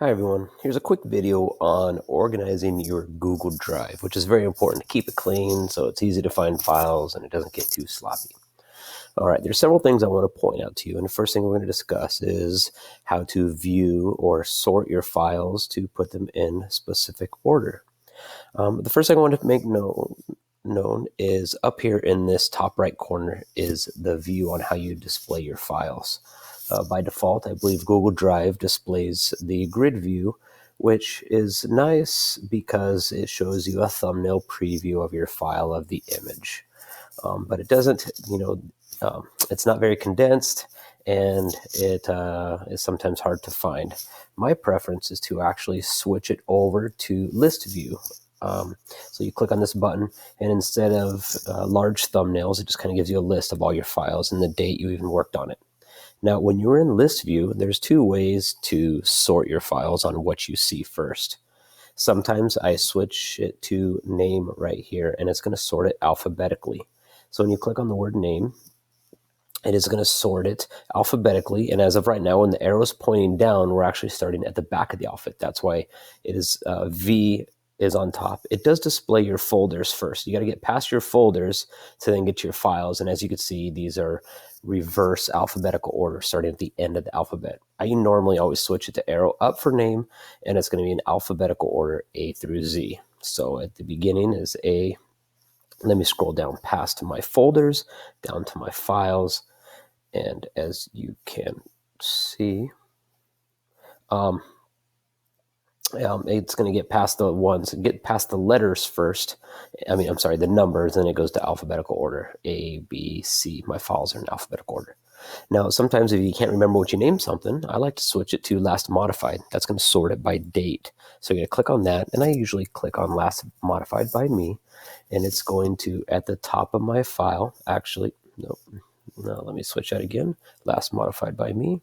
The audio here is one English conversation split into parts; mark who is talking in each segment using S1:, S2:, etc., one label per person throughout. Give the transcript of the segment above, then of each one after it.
S1: Hi everyone, here's a quick video on organizing your Google Drive, which is very important to keep it clean so it's easy to find files and it doesn't get too sloppy. All right, there's several things I want to point out to you, and the first thing we're going to discuss is how to view or sort your files to put them in specific order. The first thing I want to make known is up here in this top right corner is the view on how you display your files. By default, I believe Google Drive displays the grid view, which is nice because it shows you a thumbnail preview of your file of the image. But it doesn't, it's not very condensed, and it is sometimes hard to find. My preference is to actually switch it over to list view. So you click on this button, and instead of large thumbnails, it just kind of gives you a list of all your files and the date you even worked on it. Now, when you're in list view, there's two ways to sort your files on what you see first. Sometimes I switch it to name right here, and it's going to sort it alphabetically. So when you click on the word name, it is going to sort it alphabetically. And as of right now, when the arrow is pointing down, we're actually starting at the back of the alphabet. That's why it is V is on top. It does display your folders first. You got to get past your folders to then get to your files. And as you can see, these are reverse alphabetical order, starting at the end of the alphabet. I normally always switch it to arrow up for name, and it's going to be in alphabetical order, A through Z. So at the beginning is A. Let me scroll down past my folders, down to my files, and as you can see, it's going to get past the ones, get past the letters first. The numbers, then it goes to alphabetical order, A, B, C. My files are in alphabetical order. Now, sometimes if you can't remember what you named something, I like to switch it to last modified. That's going to sort it by date. So you're going to click on that, and I usually click on last modified by me, and it's going to, at the top of my file, actually, no, let me switch that again, last modified by me.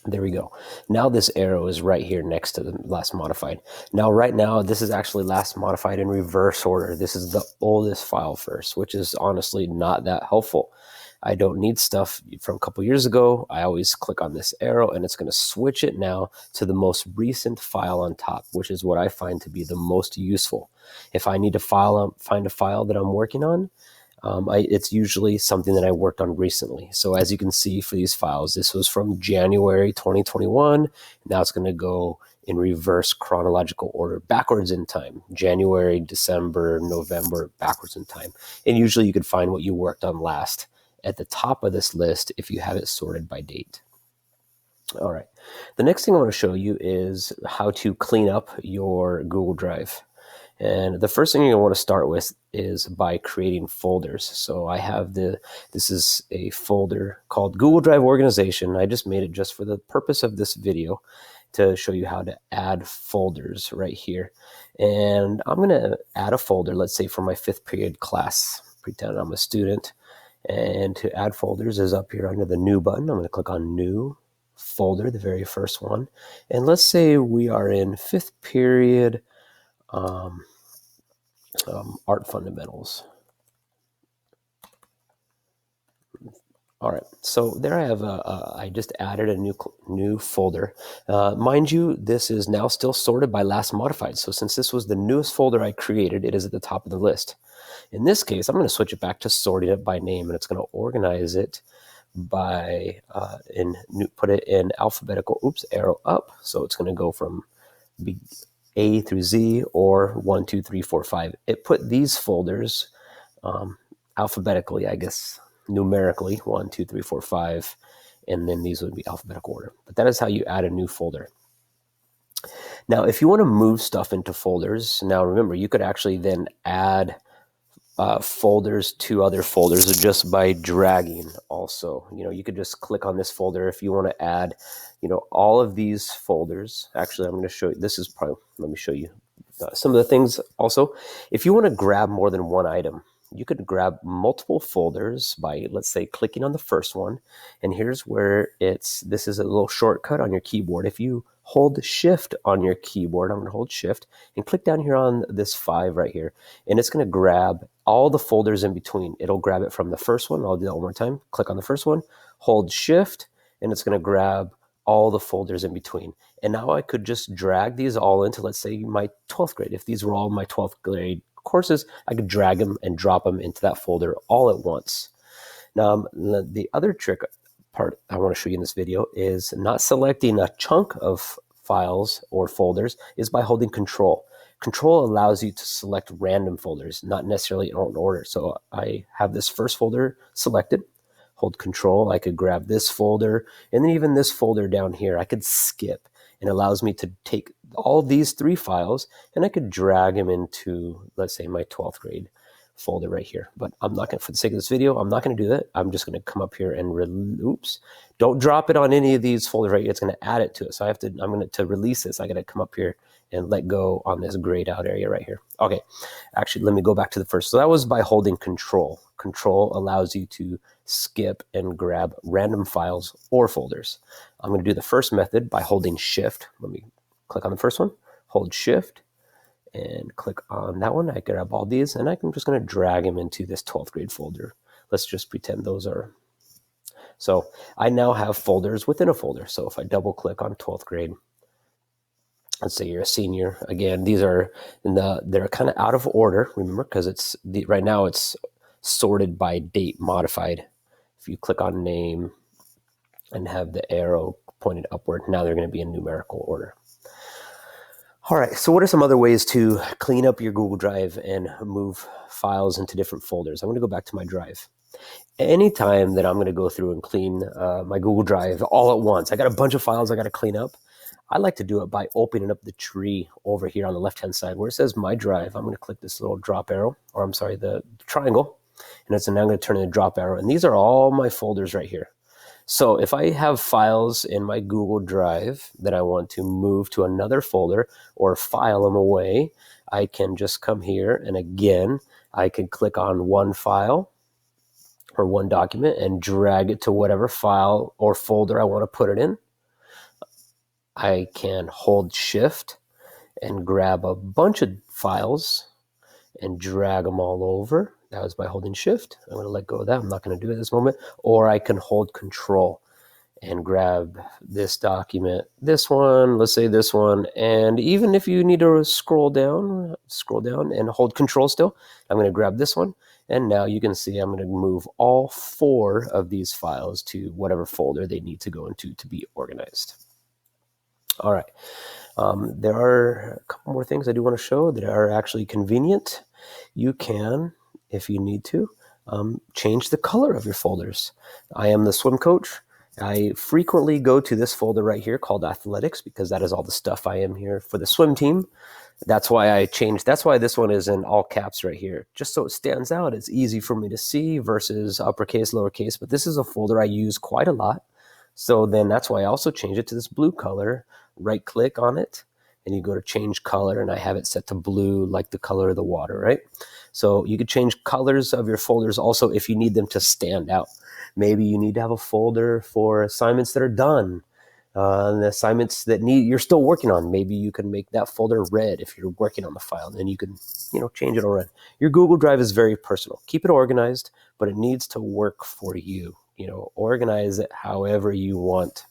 S1: There we go. Now this arrow is right here next to the last modified. Now, right now, this is actually last modified in reverse order. This is the oldest file first, which is honestly not that helpful. I don't need stuff from a couple years ago. I always click on this arrow, and it's going to switch it now to the most recent file on top, which is what I find to be the most useful. If I need to find a file that I'm working on, it's usually something that I worked on recently. So as you can see for these files, this was from January 2021. Now it's going to go in reverse chronological order, backwards in time. January, December, November, backwards in time. And usually you could find what you worked on last at the top of this list if you have it sorted by date. All right. The next thing I want to show you is how to clean up your Google Drive. And the first thing you're going to want to start with is by creating folders. So I have this is a folder called Google Drive Organization. I just made it just for the purpose of this video to show you how to add folders right here. And I'm going to add a folder, let's say for my 5th period class, pretend I'm a student. And to add folders is up here under the new button. I'm going to click on new folder, the very first one. And let's say we are in 5th period art fundamentals. All right, so there I have I just added a new folder. Mind you, this is now still sorted by last modified. So since this was the newest folder I created, it is at the top of the list. In this case, I'm going to switch it back to sorting it by name, and it's going to organize it by put it in alphabetical, arrow up. So it's going to go from A through Z, or 1, 2, 3, 4, 5. It put these folders alphabetically, I guess, numerically, 1, 2, 3, 4, 5, and then these would be alphabetical order. But that is how you add a new folder. Now, if you want to move stuff into folders, now remember, you could actually then add folders to other folders just by dragging also. You could just click on this folder if you want to add, all of these folders. Actually, I'm going to show you, let me show you some of the things also. If you want to grab more than one item, you could grab multiple folders by, let's say, clicking on the first one. And here's where this is a little shortcut on your keyboard. If you hold shift on your keyboard, I'm going to hold shift and click down here on this 5 right here. And it's going to grab all the folders in between. It'll grab it from the first one. I'll do that one more time. Click on the first one, hold shift, and it's going to grab all the folders in between. And now I could just drag these all into, let's say, my 12th grade. If these were all my 12th grade courses, I could drag them and drop them into that folder all at once. Now, the other trick part I want to show you in this video is not selecting a chunk of files or folders is by holding Control. Control allows you to select random folders, not necessarily in order. So I have this first folder selected. Hold Control, I could grab this folder, and then even this folder down here, I could skip. It allows me to take all these 3 files, and I could drag them into, let's say, my 12th grade folder right here. But I'm not going to, for the sake of this video, I'm not going to do that. I'm just going to come up here and, oops, don't drop it on any of these folders right here. It's going to add it to it. So to release this, I got to come up here and let go on this grayed out area right here. Okay, actually, let me go back to the first. So that was by holding Control. Control allows you to skip and grab random files or folders. I'm going to do the first method by holding Shift. Let me click on the first one, hold Shift, and click on that one. I grab all these, and I'm just going to drag them into this 12th grade folder. Let's just pretend those are. So I now have folders within a folder. So if I double click on 12th grade, let's say you're a senior. Again, these are they're kind of out of order. Remember, because right now it's sorted by date modified. If you click on name and have the arrow pointed upward, now they're going to be in numerical order. All right, so what are some other ways to clean up your Google Drive and move files into different folders? I'm going to go back to my drive. Anytime that I'm going to go through and clean my Google Drive all at once, I got a bunch of files I got to clean up. I like to do it by opening up the tree over here on the left-hand side where it says My Drive. I'm going to click this little drop arrow, or I'm sorry, the triangle, and now I'm going to turn in the drop arrow. And these are all my folders right here. So if I have files in my Google Drive that I want to move to another folder or file them away, I can just come here, and again, I can click on one file or one document and drag it to whatever file or folder I want to put it in. I can hold Shift and grab a bunch of files and drag them all over. That was by holding Shift. I'm going to let go of that. I'm not going to do it at this moment. Or I can hold Control and grab this document, this one, let's say this one. And even if you need to scroll down and hold Control still, I'm going to grab this one. And now you can see I'm going to move all 4 of these files to whatever folder they need to go into to be organized. All right. There are a couple more things I do want to show that are actually convenient. You can, if you need to, change the color of your folders. I am the swim coach. I frequently go to this folder right here called Athletics because that is all the stuff I am here for the swim team. That's why that's why this one is in all caps right here, just so it stands out. It's easy for me to see versus uppercase, lowercase, but this is a folder I use quite a lot. So then that's why I also change it to this blue color. Right click on it and you go to change color, and I have it set to blue like the color of the water, right? So you could change colors of your folders also if you need them to stand out. Maybe you need to have a folder for assignments that are done, and the assignments that you're still working on. Maybe you can make that folder red if you're working on the file, and then you can change it all red. Your Google Drive is very personal. Keep it organized, but it needs to work for you. Organize it however you want.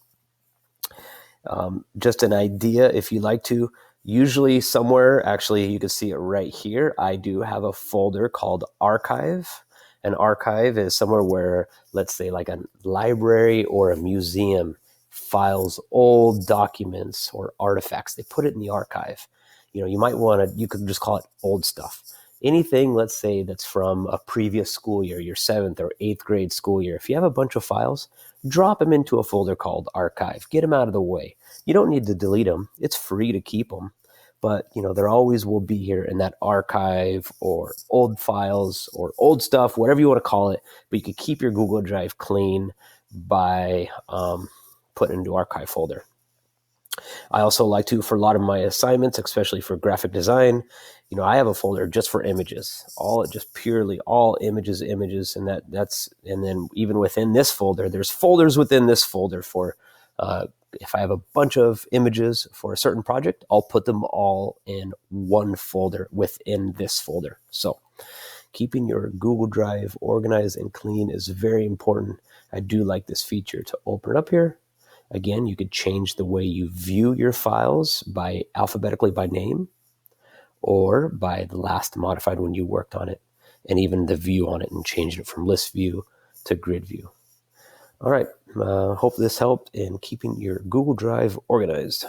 S1: Just an idea, if you like to, usually somewhere, actually you can see it right here, I do have a folder called Archive. An archive is somewhere where, let's say like a library or a museum files old documents or artifacts. They put it in the archive. You could just call it old stuff. Anything, let's say, that's from a previous school year, your 7th or 8th grade school year. If you have a bunch of files, drop them into a folder called Archive. Get them out of the way. You don't need to delete them. It's free to keep them. But, there always will be here in that archive or old files or old stuff, whatever you want to call it. But you can keep your Google Drive clean by putting it into Archive folder. I also like to, for a lot of my assignments, especially for graphic design, I have a folder just for images, purely all images, and and then even within this folder, there's folders within this folder for, if I have a bunch of images for a certain project, I'll put them all in one folder within this folder. So keeping your Google Drive organized and clean is very important. I do like this feature to open it up here. Again, you could change the way you view your files by alphabetically by name or by the last modified when you worked on it, and even the view on it, and change it from list view to grid view. All right, hope this helped in keeping your Google Drive organized.